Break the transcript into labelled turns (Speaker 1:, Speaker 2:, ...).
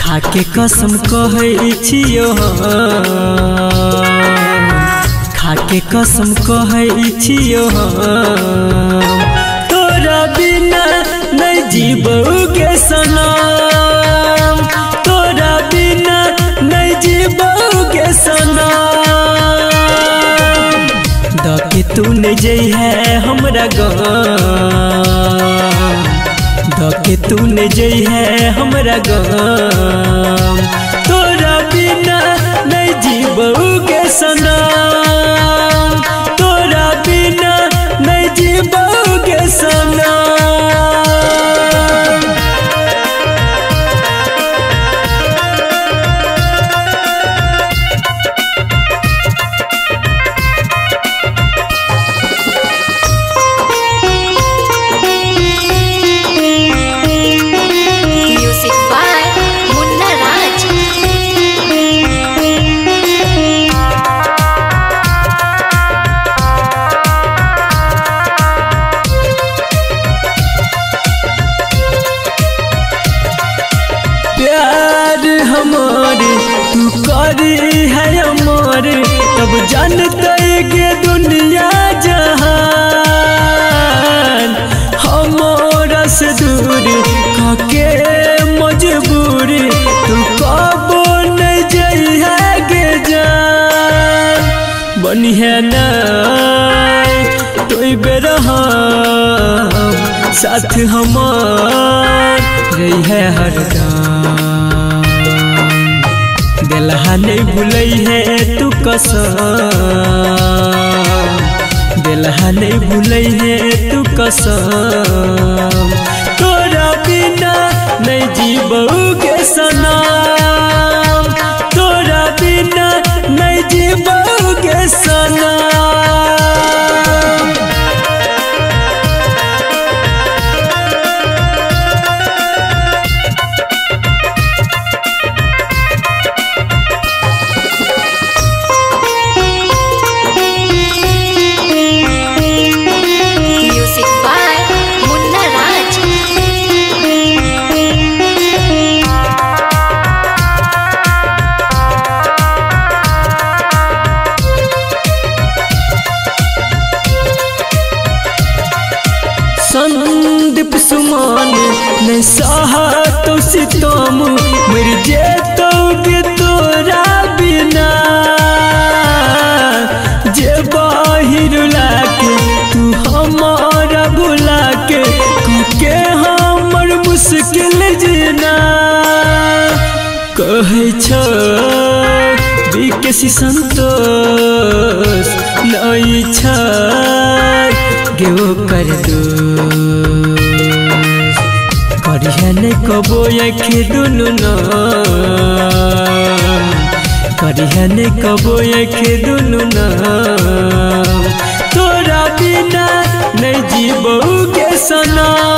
Speaker 1: खाके कसम कहै छियो खाके कसम कहै छियो तोरा बिना नहीं जीबोगे सनम तोरा बिना नहीं जीबोगे सनम दके तू नहीं जई है हमरा गम दके तू नहीं जई है हमरा गम तोरा बिना नहीं जीबोगे सनम तोरा बिना नहीं जीबोगे सनम। हमारे तू करी है हमारे तब जानते के दुनिया जहान हमारा से दूर काके मजबूरी तू कबो नहीं जाई है गे जान बनी है ना तो बेरहा साथ हमार रही है हरदम दिलहा नहीं भूलई है तू कसम दिलहा नहीं भूलई है तू कसम तोरा बिना नहीं जीबोगे सनम तोरा बिना नहीं जीबोगे सनम। संदीप सुमान ने सहा तो सितम मर जेतोगे तोरा बिना जे बाहिर लाके तू हमारा भुला के हमर मुश्किल जीना कहै छ विकेसी संतोष नहीं छ गेओ कर दो करिया नहीं कबो आँखें दुनू न करिया नहीं कबो आँखें दुनू न तोरा बिना नहीं जीबोगे सनम